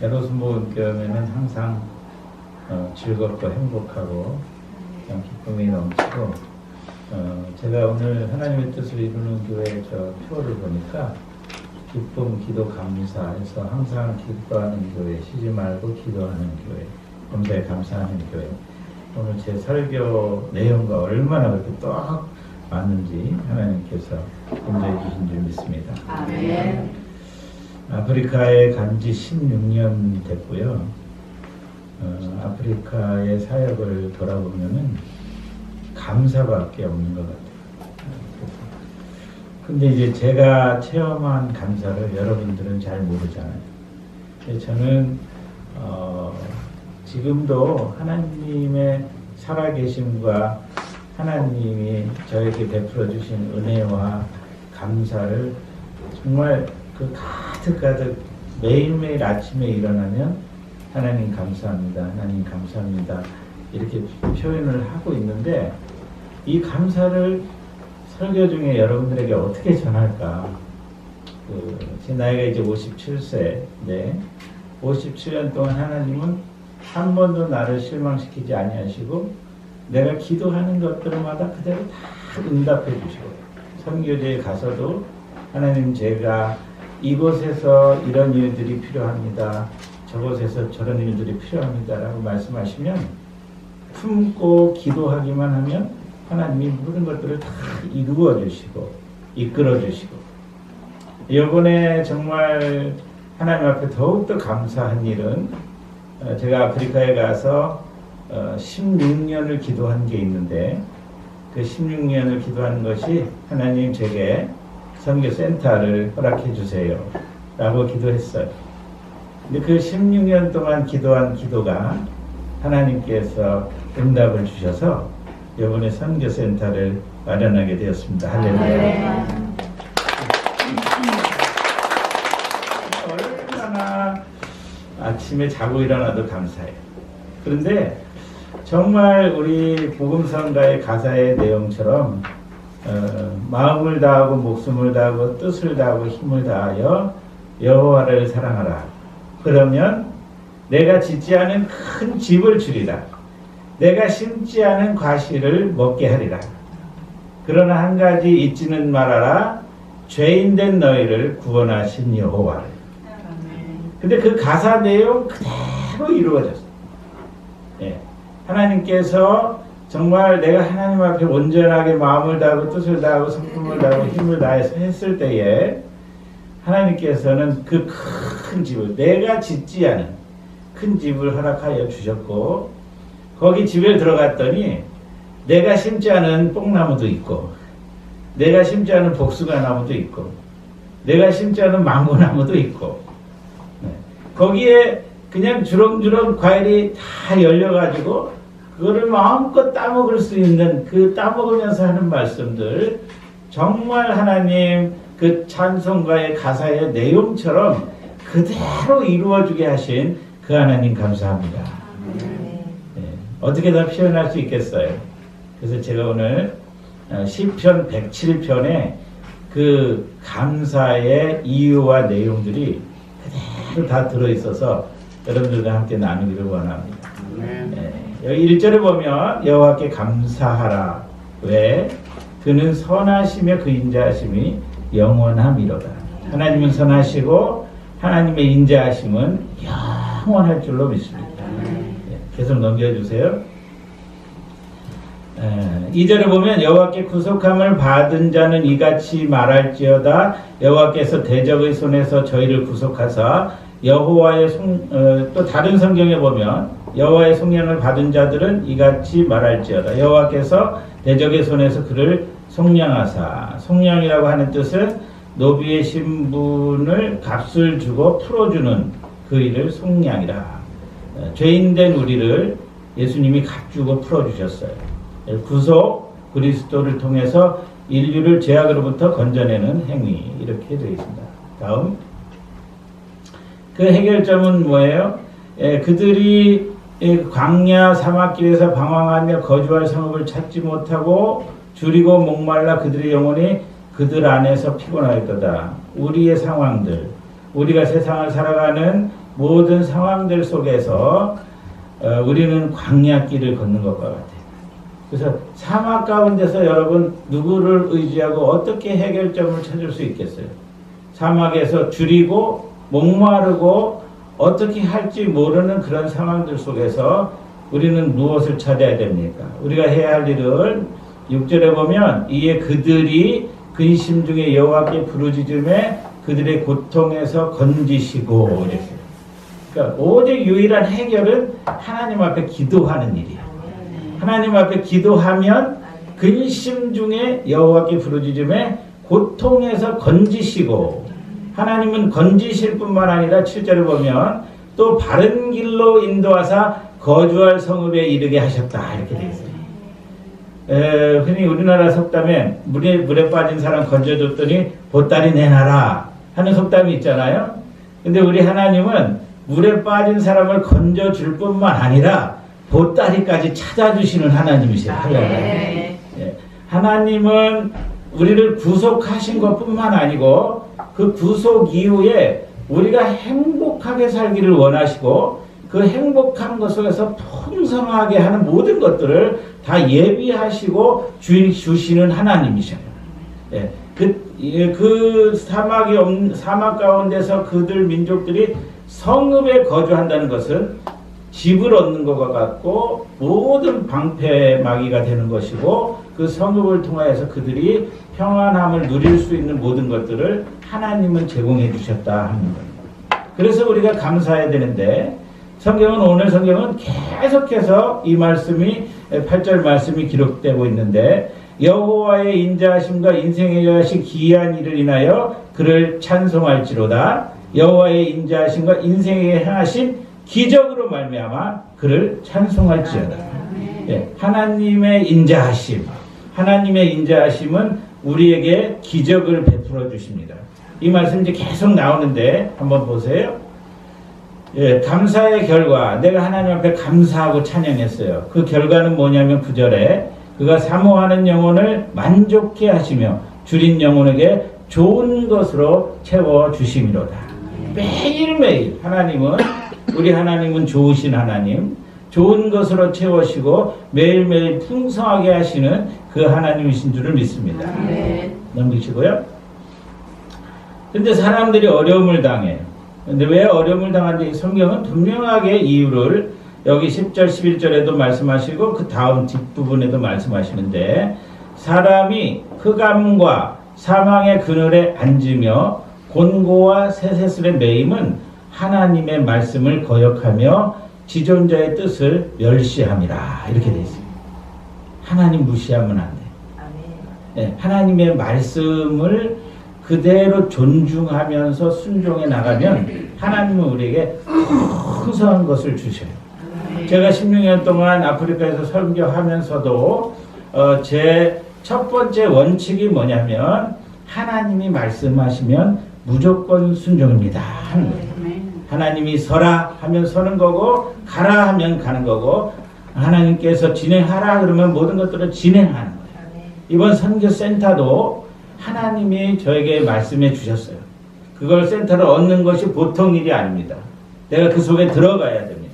에로스 모교회는 항상 즐겁고 행복하고 기쁨이 넘치고 제가 오늘 하나님의 뜻을 이루는 교회 저 표를 보니까 기쁨, 기도, 감사해서 항상 기뻐하는 교회, 쉬지 말고 기도하는 교회, 범사에 감사하는 교회. 오늘 제 설교 내용과 얼마나 그렇게 딱 맞는지 하나님께서 인도해 주신 줄 믿습니다. 아멘. 아프리카에 간 지 16년 됐고요. 아프리카의 사역을 돌아보면은 감사밖에 없는 것 같아요. 근데 이제 제가 체험한 감사를 여러분들은 잘 모르잖아요. 저는 지금도 하나님의 살아계심과 하나님이 저에게 베풀어 주신 은혜와 감사를 정말 그 가득 매일매일 아침에 일어나면 하나님 감사합니다. 하나님 감사합니다. 이렇게 표현을 하고 있는데 이 감사를 설교 중에 여러분들에게 어떻게 전할까? 제 나이가 이제 57세인데 57년 동안 하나님은 한 번도 나를 실망시키지 아니하시고 내가 기도하는 것들마다 그대로 다 응답해 주시고 선교제에 가서도 하나님 제가 이곳에서 이런 일들이 필요합니다. 저곳에서 저런 일들이 필요합니다. 라고 말씀하시면 품고 기도하기만 하면 하나님이 모든 것들을 다 이루어 주시고 이끌어 주시고 이번에 정말 하나님 앞에 더욱더 감사한 일은 제가 아프리카에 가서 16년을 기도한 게 있는데 그 16년을 기도한 것이 하나님 제게 선교센터를 허락해 주세요 라고 기도했어요. 근데 그 16년 동안 기도한 기도가 하나님께서 응답을 주셔서 이번에 선교센터를 마련하게 되었습니다. 할렐루야. 얼마나 아침에 자고 일어나도 감사해요. 그런데 정말 우리 복음성가의 가사의 내용처럼 마음을 다하고 목숨을 다하고 뜻을 다하고 힘을 다하여 여호와를 사랑하라. 그러면 내가 짓지 않은 큰 집을 주리라. 내가 심지 않은 과실을 먹게 하리라. 그러나 한 가지 잊지는 말아라. 죄인된 너희를 구원하신 여호와를. 근데 그 가사 내용 그대로 이루어졌어요. 예. 하나님께서 정말 내가 하나님 앞에 온전하게 마음을 다하고 뜻을 다하고 성품을 다하고 힘을 다해서 했을 때에 하나님께서는 그 큰 집을 내가 짓지 않은 큰 집을 허락하여 주셨고 거기 집에 들어갔더니 내가 심지 않은 뽕나무도 있고 내가 심지 않은 복숭아 나무도 있고 내가 심지 않은 망고나무도 있고 거기에 그냥 주렁주렁 과일이 다 열려가지고 그거를 마음껏 따먹을 수 있는 그 따먹으면서 하는 말씀들 정말 하나님 그 찬송가의 가사의 내용처럼 그대로 이루어주게 하신 그 하나님 감사합니다. 어떻게 더 표현할 수 있겠어요? 그래서 제가 오늘 시편 107편에 그 감사의 이유와 내용들이 그대로 다 들어있어서 여러분들과 함께 나누기를 원합니다. 여기 1절에 보면 여호와께 감사하라. 왜? 그는 선하시며 그 인자하심이 영원함이로다. 하나님은 선하시고 하나님의 인자하심은 영원할 줄로 믿습니다. 계속 넘겨주세요. 2절에 보면 여호와께 구속함을 받은 자는 이같이 말할지어다. 여호와께서 대적의 손에서 저희를 구속하사 여호와의 또 다른 성경에 보면 여호와의 속량을 받은 자들은 이같이 말할지어다. 여호와께서 대적의 손에서 그를 속량하사. 속량이라고 하는 뜻은 노비의 신분을 값을 주고 풀어주는 그 일을 속량이라. 죄인된 우리를 예수님이 값주고 풀어주셨어요. 구속 그리스도를 통해서 인류를 죄악으로부터 건져내는 행위 이렇게 되어 있습니다. 다음 그 해결점은 뭐예요? 그들이 광야 사막길에서 방황하며 거주할 성읍을 찾지 못하고 줄이고 목말라 그들의 영혼이 그들 안에서 피곤하였도다. 우리의 상황들, 우리가 세상을 살아가는 모든 상황들 속에서 우리는 광야길을 걷는 것과 같아요. 그래서 사막 가운데서 여러분 누구를 의지하고 어떻게 해결점을 찾을 수 있겠어요? 사막에서 줄이고 목마르고 어떻게 할지 모르는 그런 상황들 속에서 우리는 무엇을 찾아야 됩니까? 우리가 해야 할 일은 6절에 보면 이에 그들이 근심 중에 여호와께 부르짖음에 그들의 고통에서 건지시고 이랬어요. 그러니까 오직 유일한 해결은 하나님 앞에 기도하는 일이에요. 하나님 앞에 기도하면 근심 중에 여호와께 부르짖음에 고통에서 건지시고, 하나님은 건지실 뿐만 아니라 7절을 보면 또 바른 길로 인도하사 거주할 성읍에 이르게 하셨다 이렇게 되어 있어요. 흔히 우리나라 속담에 물에 빠진 사람 건져줬더니 보따리 내놔라 하는 속담이 있잖아요. 근데 우리 하나님은 물에 빠진 사람을 건져줄 뿐만 아니라 보따리까지 찾아주시는 하나님이세요. 네. 하나님은 우리를 구속하신 것뿐만 아니고 그 구속 이후에 우리가 행복하게 살기를 원하시고 그 행복한 것 속에서 풍성하게 하는 모든 것들을 다 예비하시고 주시는 하나님이셔요. 그 사막 가운데서 그들 민족들이 성읍에 거주한다는 것은 집을 얻는 것과 같고 모든 방패막이가 되는 것이고, 그 성읍을 통하여서 그들이 평안함을 누릴 수 있는 모든 것들을 하나님은 제공해 주셨다 하는 거예요. 그래서 우리가 감사해야 되는데, 오늘 성경은 계속해서 이 말씀이 8절 말씀이 기록되고 있는데, 여호와의 인자하심과 인생에 여하신 기이한 일을 인하여 그를 찬송할지로다. 여호와의 인자하심과 인생에 행하신 기적으로 말미암아 그를 찬송할지어다. 하나님의 인자하심, 하나님의 인자하심은 우리에게 기적을 베풀어 주십니다. 이 말씀 이제 계속 나오는데 한번 보세요. 감사의 결과, 내가 하나님 앞에 감사하고 찬양했어요. 그 결과는 뭐냐면 9절에 그가 사모하는 영혼을 만족해 하시며 줄인 영혼에게 좋은 것으로 채워 주심이로다. 매일매일 우리 하나님은 좋으신 하나님, 좋은 것으로 채우시고 매일매일 풍성하게 하시는 그 하나님이신 줄을 믿습니다. 넘기시고요. 근데 사람들이 어려움을 당해요. 근데 왜 어려움을 당하는지 성경은 분명하게 이유를 여기 10절 11절에도 말씀하시고 그 다음 뒷부분에도 말씀하시는데, 사람이 흑암과 사망의 그늘에 앉으며 곤고와 쇠쇠슬에 매임은 하나님의 말씀을 거역하며 지존자의 뜻을 멸시함이라 이렇게 되어 있습니다. 하나님 무시하면 안 돼요. 하나님의 말씀을 그대로 존중하면서 순종해 나가면 하나님은 우리에게 풍성한 것을 주셔요. 제가 16년 동안 아프리카에서 설교하면서도 제 첫 번째 원칙이 뭐냐면 하나님이 말씀하시면 무조건 순종입니다 하는 거예요. 하나님이 서라 하면 서는 거고 가라 하면 가는 거고, 하나님께서 진행하라 그러면 모든 것들을 진행하는 거예요. 이번 선교센터도 하나님이 저에게 말씀해 주셨어요. 그걸 센터를 얻는 것이 보통 일이 아닙니다. 내가 그 속에 들어가야 됩니다.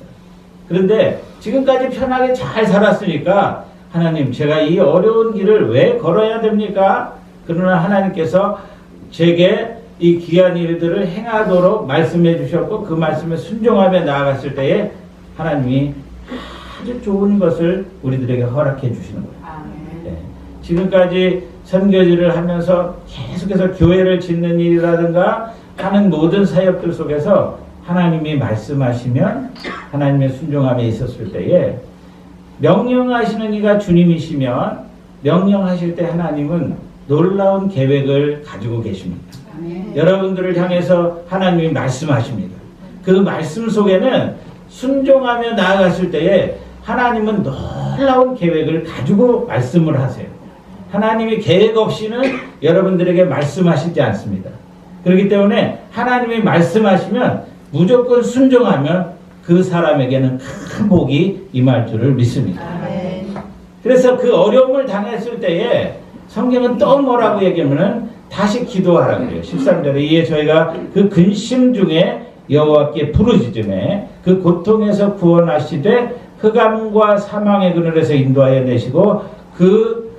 그런데 지금까지 편하게 잘 살았으니까 하나님, 제가 이 어려운 길을 왜 걸어야 됩니까? 그러나 하나님께서 제게 이 귀한 일들을 행하도록 말씀해 주셨고 그 말씀에 순종하며 나아갔을 때에 하나님이 아주 좋은 것을 우리들에게 허락해 주시는 거예요. 지금까지 선교지를 하면서 계속해서 교회를 짓는 일이라든가 하는 모든 사역들 속에서 하나님이 말씀하시면 하나님의 순종함에 있었을 때에, 명령하시는 이가 주님이시면 명령하실 때 하나님은 놀라운 계획을 가지고 계십니다. 여러분들을 향해서 하나님이 말씀하십니다. 그 말씀 속에는 순종하며 나아갔을 때에 하나님은 놀라운 계획을 가지고 말씀을 하세요. 하나님이 계획 없이는 여러분들에게 말씀하시지 않습니다. 그렇기 때문에 하나님이 말씀하시면 무조건 순종하면 그 사람에게는 큰 복이 임할 줄을 믿습니다. 그래서 그 어려움을 당했을 때에 성경은 또 뭐라고 얘기하면은 다시 기도하라 그래요. 13절에 이에 저희가 그 근심 중에 여호와께 부르짖음에 그 고통에서 구원하시되 흑암과 사망의 그늘에서 인도하여 내시고 그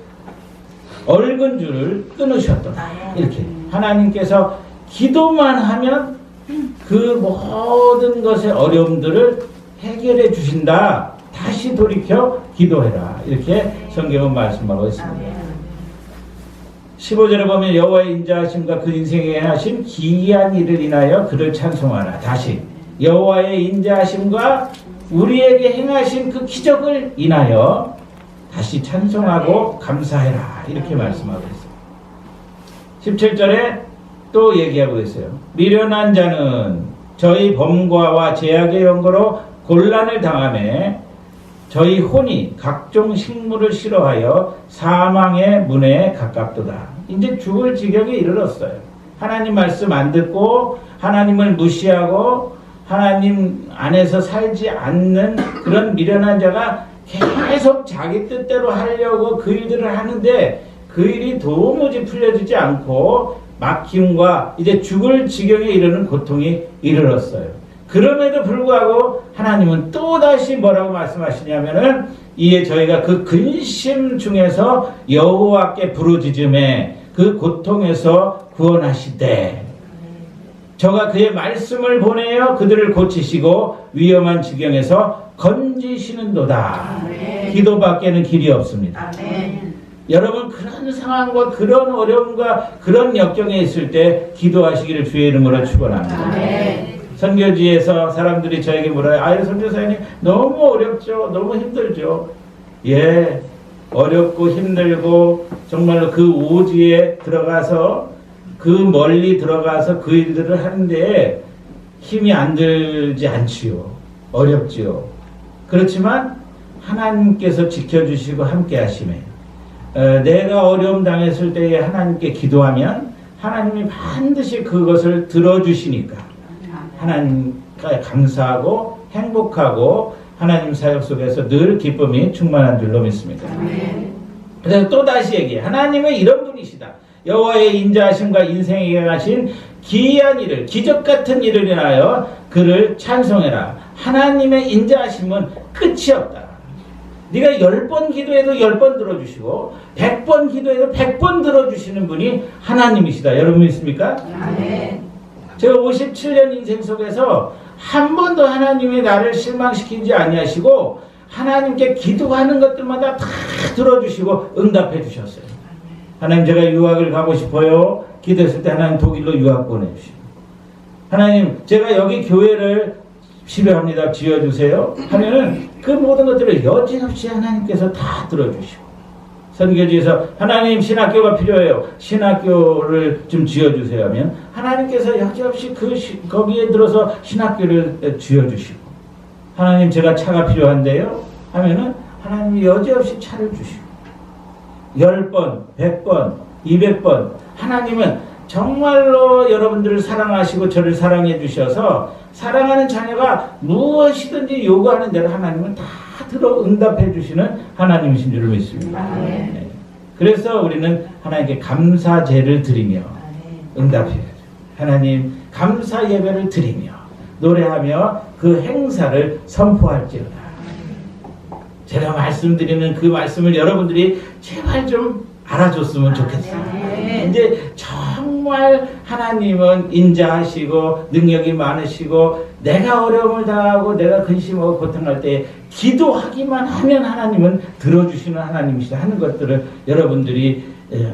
얽은 줄을 끊으셨도다. 이렇게 하나님께서 기도만 하면 그 모든 것의 어려움들을 해결해 주신다. 다시 돌이켜 기도해라. 이렇게 성경은 말씀하고 있습니다. 15절에 보면 여호와의 인자하심과 그 인생에 하신 기이한 일을 인하여 그를 찬송하라. 다시 여호와의 인자하심과 우리에게 행하신 그 기적을 인하여 다시 찬송하고 감사해라. 이렇게 말씀하고 있어요. 17절에 또 얘기하고 있어요. 미련한 자는 저희 범과와 죄악의 연고로 곤란을 당하며 저희 혼이 각종 식물을 싫어하여 사망의 문에 가깝도다. 이제 죽을 지경에 이르렀어요. 하나님 말씀 안 듣고 하나님을 무시하고 하나님 안에서 살지 않는 그런 미련한 자가 계속 자기 뜻대로 하려고 그 일들을 하는데 그 일이 도무지 풀려지지 않고 막힘과 이제 죽을 지경에 이르는 고통이 이르렀어요. 그럼에도 불구하고 하나님은 또다시 뭐라고 말씀하시냐면은 이에 저희가 그 근심 중에서 여호와께 부르짖음에 그 고통에서 구원하시되 저가 그의 말씀을 보내어 그들을 고치시고 위험한 지경에서 건지시는도다. 기도밖에는 길이 없습니다. 여러분 그런 상황과 그런 어려움과 그런 역경에 있을 때 기도하시기를 주의 이름으로 축원합니다. 선교지에서 사람들이 저에게 물어요. 아유 선교사님 너무 어렵죠. 너무 힘들죠. 예, 어렵고 힘들고 정말로 그 오지에 들어가서 그 멀리 들어가서 그 일들을 하는데 힘이 안 들지 않지요. 어렵지요. 그렇지만 하나님께서 지켜주시고 함께 하시며 내가 어려움 당했을 때에 하나님께 기도하면 하나님이 반드시 그것을 들어주시니까 하나님께 감사하고 행복하고 하나님 사역 속에서 늘 기쁨이 충만한 줄로 믿습니다. 그래서 또다시 얘기해. 하나님은 이런 분이시다. 여호와의 인자하심과 인생에 행하신 기이한 일을 기적 같은 일을 인하여 그를 찬송해라. 하나님의 인자하심은 끝이 없다. 네가 10번 기도해도 10번 들어주시고 100번 기도해도 100번 들어주시는 분이 하나님이시다. 여러분 믿습니까? 아멘. 제가 57년 인생 속에서 한 번도 하나님이 나를 실망시키지 아니하시고 하나님께 기도하는 것들마다 다 들어주시고 응답해 주셨어요. 하나님 제가 유학을 가고 싶어요. 기도했을 때 하나님 독일로 유학 보내주시고 하나님 제가 여기 교회를 필요합니다. 지어주세요. 하면은 그 모든 것들을 여지없이 하나님께서 다 들어주시고 선교지에서 하나님 신학교가 필요해요. 신학교를 좀 지어주세요 하면 하나님께서 여지없이 거기에 들어서 신학교를 지어주시고 하나님 제가 차가 필요한데요 하면은 하나님이 여지없이 차를 주시고 10번, 100번, 200번 하나님은 정말로 여러분들을 사랑하시고 저를 사랑해 주셔서 사랑하는 자녀가 무엇이든지 요구하는 대로 하나님은 다 들어 응답해 주시는 하나님이신 줄을 믿습니다. 네. 그래서 우리는 하나님께 감사제를 드리며 응답해야죠. 하나님 감사 예배를 드리며 노래하며 그 행사를 선포할지어다. 제가 말씀드리는 그 말씀을 여러분들이 제발 좀 알아줬으면 좋겠어요. 이제 정말 하나님은 인자하시고 능력이 많으시고 내가 어려움을 당하고 내가 근심하고 고통할 때 기도하기만 하면 하나님은 들어주시는 하나님이시다 하는 것들을 여러분들이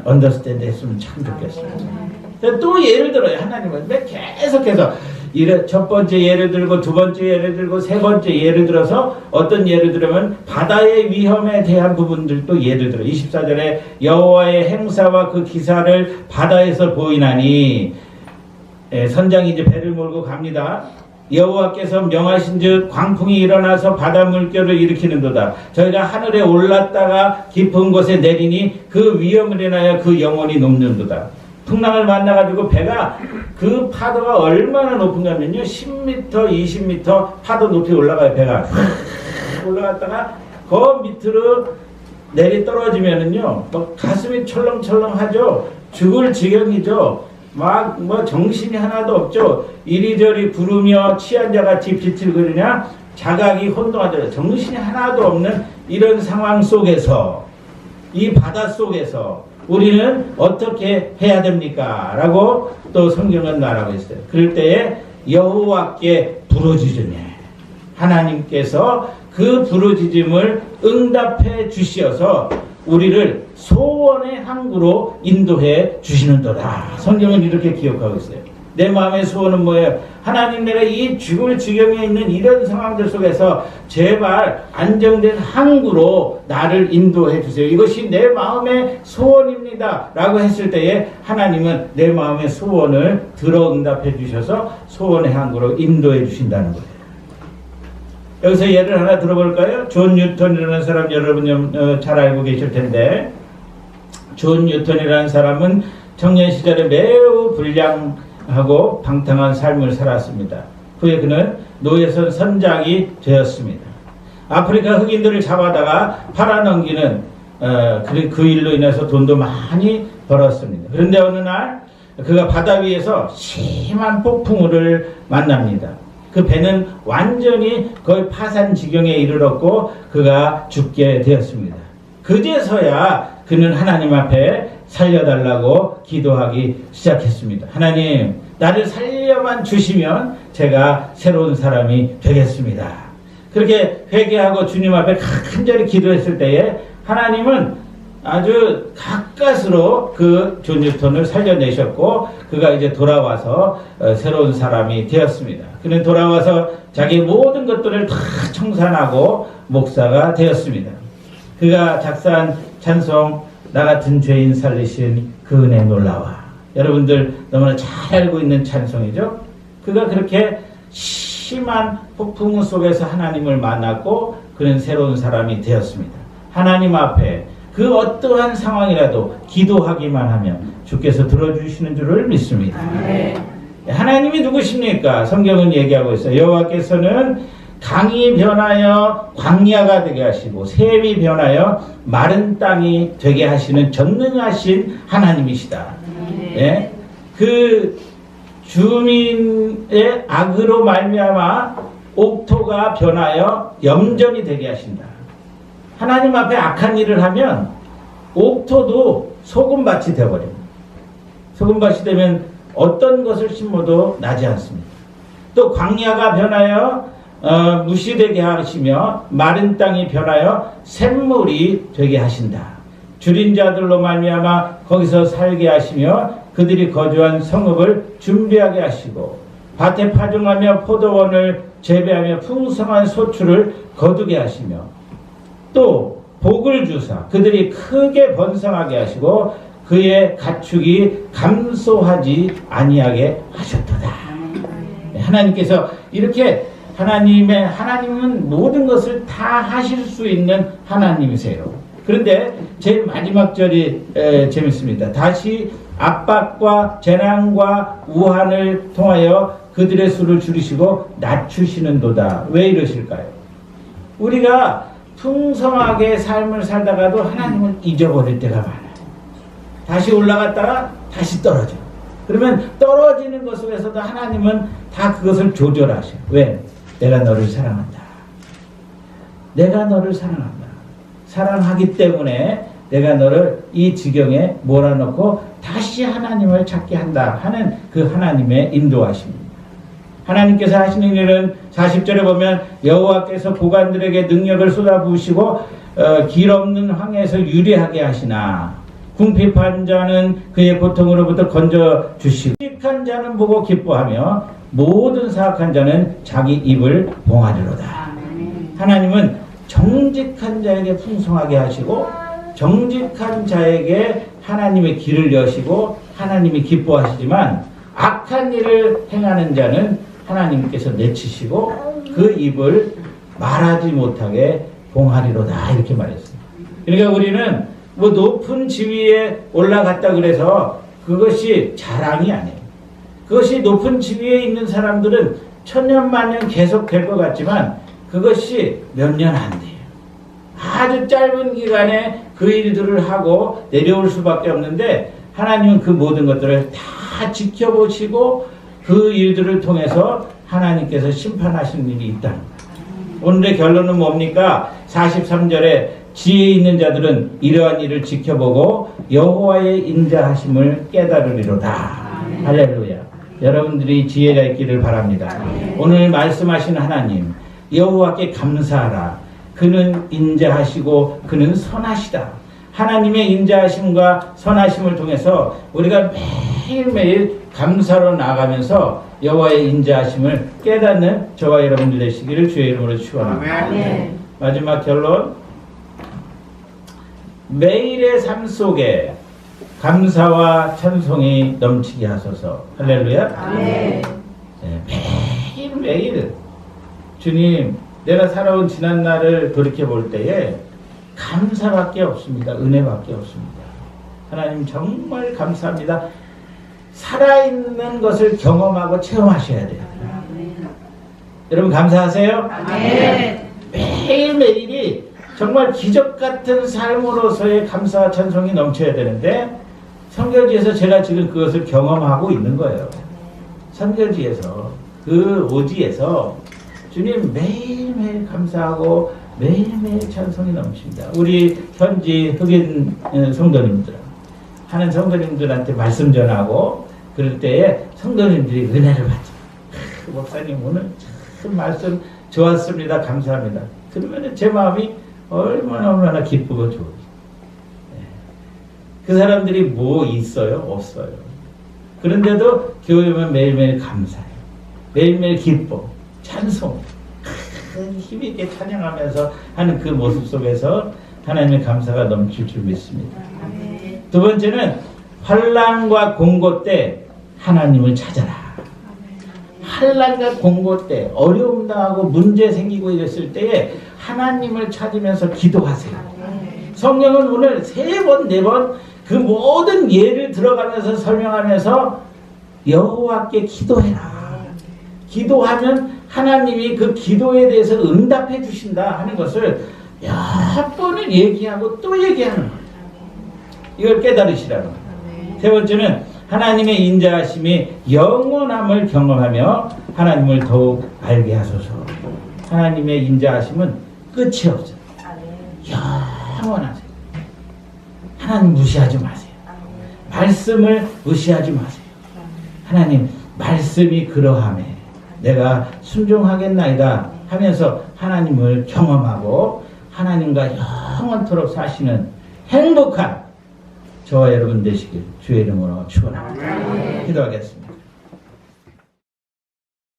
언더스탠드 했으면 참 좋겠어요. 또 예를 들어요. 하나님은 계속해서 첫 번째 예를 들고 두 번째 예를 들고 세 번째 예를 들어서 어떤 예를 들면 바다의 위험에 대한 부분들도 예를 들어 24절에 여호와의 행사와 그 기사를 바다에서 보이나니 선장이 이제 배를 몰고 갑니다. 여호와께서 명하신즉 광풍이 일어나서 바다 물결을 일으키는도다. 저희가 하늘에 올랐다가 깊은 곳에 내리니 그 위험을 인하여 그 영혼이 녹는도다. 풍랑을 만나가지고 배가 그 파도가 얼마나 높은가면요 10m, 20m 파도 높이 올라가요. 배가 올라갔다가 그 밑으로 내리 떨어지면은요 막 가슴이 철렁철렁하죠. 죽을 지경이죠. 막 뭐 정신이 하나도 없죠. 이리저리 구르며 취한 자같이 빛을 그리냐 자각이 혼동하죠. 정신이 하나도 없는 이런 상황 속에서, 이 바다 속에서 우리는 어떻게 해야 됩니까? 라고 또 성경은 말하고 있어요. 그럴 때에 여호와께 부르짖으며 하나님께서 그 부르짖음을 응답해 주시어서 우리를 소원의 항구로 인도해 주시는도다. 성경은 이렇게 기억하고 있어요. 내 마음의 소원은 뭐예요? 하나님, 내가 이 죽을 지경에 있는 이런 상황들 속에서 제발 안정된 항구로 나를 인도해 주세요. 이것이 내 마음의 소원입니다. 라고 했을 때에 하나님은 내 마음의 소원을 들어 응답해 주셔서 소원의 항구로 인도해 주신다는 거예요. 여기서 예를 하나 들어볼까요? 존 뉴턴이라는 사람 여러분 잘 알고 계실 텐데, 존 뉴턴이라는 사람은 청년 시절에 매우 불량하고 방탕한 삶을 살았습니다. 후에 그는 노예선 선장이 되었습니다. 아프리카 흑인들을 잡아다가 팔아넘기는 그 일로 인해서 돈도 많이 벌었습니다. 그런데 어느 날 그가 바다 위에서 심한 폭풍우를 만납니다. 그 배는 완전히 거의 파산 지경에 이르렀고 그가 죽게 되었습니다. 그제서야 그는 하나님 앞에 살려달라고 기도하기 시작했습니다. 하나님, 나를 살려만 주시면 제가 새로운 사람이 되겠습니다. 그렇게 회개하고 주님 앞에 간절히 기도했을 때에 하나님은 아주 가까스로 그 존 뉴턴을 살려내셨고 그가 이제 돌아와서 새로운 사람이 되었습니다. 그는 돌아와서 자기 모든 것들을 다 청산하고 목사가 되었습니다. 그가 작사한 찬송 나 같은 죄인 살리신 그 은혜 놀라와, 여러분들 너무나 잘 알고 있는 찬송이죠. 그가 그렇게 심한 폭풍우 속에서 하나님을 만났고 그는 새로운 사람이 되었습니다. 하나님 앞에 그 어떠한 상황이라도 기도하기만 하면 주께서 들어주시는 줄을 믿습니다. 하나님이 누구십니까? 성경은 얘기하고 있어요. 여호와께서는 강이 변하여 광야가 되게 하시고 샘이 변하여 마른 땅이 되게 하시는 전능하신 하나님이시다. 예? 그 주민의 악으로 말미암아 옥토가 변하여 염전이 되게 하신다. 하나님 앞에 악한 일을 하면 옥토도 소금밭이 되어버립니다. 소금밭이 되면 어떤 것을 심어도 나지 않습니다. 또 광야가 변하여 무시되게 하시며 마른 땅이 변하여 샘물이 되게 하신다. 줄인 자들로 말미암아 거기서 살게 하시며 그들이 거주한 성읍을 준비하게 하시고 밭에 파종하며 포도원을 재배하며 풍성한 소출을 거두게 하시며 또 복을 주사 그들이 크게 번성하게 하시고 그의 가축이 감소하지 아니하게 하셨도다. 하나님께서 이렇게 하나님은 모든 것을 다 하실 수 있는 하나님이세요. 그런데 제일 마지막 절이 재밌습니다. 다시 압박과 재난과 우한을 통하여 그들의 수를 줄이시고 낮추시는도다. 왜 이러실까요? 우리가 풍성하게 삶을 살다가도 하나님을 잊어버릴 때가 많아요. 다시 올라갔다가 다시 떨어져. 그러면 떨어지는 것 속에서도 하나님은 다 그것을 조절하셔요. 왜? 내가 너를 사랑한다. 내가 너를 사랑한다. 사랑하기 때문에 내가 너를 이 지경에 몰아넣고 다시 하나님을 찾게 한다 하는 그 하나님의 인도하심입니다. 하나님께서 하시는 일은 40절에 보면 여호와께서 고관들에게 능력을 쏟아부으시고 길 없는 황해에서 유리하게 하시나 궁핍한 자는 그의 고통으로부터 건져주시고 정직한 자는 보고 기뻐하며 모든 사악한 자는 자기 입을 봉하리로다. 하나님은 정직한 자에게 풍성하게 하시고 정직한 자에게 하나님의 길을 여시고 하나님이 기뻐하시지만 악한 일을 행하는 자는 하나님께서 내치시고 그 입을 말하지 못하게 봉하리로다. 이렇게 말했습니다. 그러니까 우리는 뭐 높은 지위에 올라갔다 그래서 그것이 자랑이 아니에요. 그것이 높은 지위에 있는 사람들은 천년만년 계속 될 것 같지만 그것이 몇 년 안 돼요. 아주 짧은 기간에 그 일들을 하고 내려올 수밖에 없는데 하나님은 그 모든 것들을 다 다 지켜보시고 그 일들을 통해서 하나님께서 심판하시는 일이 있다는 거예요. 오늘의 결론은 뭡니까? 43절에 지혜 있는 자들은 이러한 일을 지켜보고 여호와의 인자하심을 깨달으리로다. 할렐루야. 여러분들이 지혜가 있기를 바랍니다. 오늘 말씀하신 하나님, 여호와께 감사하라. 그는 인자하시고 그는 선하시다. 하나님의 인자하심과 선하심을 통해서 우리가 매일매일 감사로 나아가면서 여호와의 인자하심을 깨닫는 저와 여러분들 되시기를 주의 이름으로 축원합니다. 마지막 결론, 매일의 삶 속에 감사와 찬송이 넘치게 하소서. 할렐루야. 네, 매일매일 주님, 내가 살아온 지난 날을 돌이켜 볼 때에 감사밖에 없습니다. 은혜밖에 없습니다. 하나님 정말 감사합니다. 살아있는 것을 경험하고 체험하셔야 돼요. 여러분 감사하세요? 매일매일이 정말 기적 같은 삶으로서의 감사와 찬송이 넘쳐야 되는데 선결지에서 제가 지금 그것을 경험하고 있는 거예요. 선결지에서 그 오지에서 주님 매일매일 감사하고 매일매일 찬송이 넘칩니다. 우리 현지 흑인 성도님들 하는 성도님들한테 말씀 전하고 그럴 때에 성도님들이 은혜를 받죠. 목사님 오늘 참 말씀 좋았습니다. 감사합니다. 그러면 제 마음이 얼마나 기쁘고 좋은지. 그 사람들이 뭐 있어요? 없어요. 그런데도 교회 오면 매일매일 감사해요. 매일매일 기뻐. 찬송. 힘있게 찬양하면서 하는 그 모습 속에서 하나님의 감사가 넘칠 줄 믿습니다. 두 번째는 환난과 공고 때 하나님을 찾아라. 환난과 공고 때 어려움 당하고 문제 생기고 이랬을 때에 하나님을 찾으면서 기도하세요. 성령은 오늘 3번, 4번 그 모든 예를 들어가면서 설명하면서 여호와께 기도해라. 기도하면 하나님이 그 기도에 대해서 응답해 주신다 하는 것을 몇 번을 얘기하고 또 얘기하는 거예요. 이걸 깨달으시라는 거예요. 세 번째는 하나님의 인자하심이 영원함을 경험하며 하나님을 더욱 알게 하소서. 하나님의 인자하심은 끝이 없어요. 영원하세요. 하나님 무시하지 마세요. 말씀을 무시하지 마세요. 하나님 말씀이 그러하매 내가 순종하겠나이다 하면서 하나님을 경험하고 하나님과 영원토록 사시는 행복한 저와 여러분 되시길 주의 이름으로 축원합니다. 기도하겠습니다.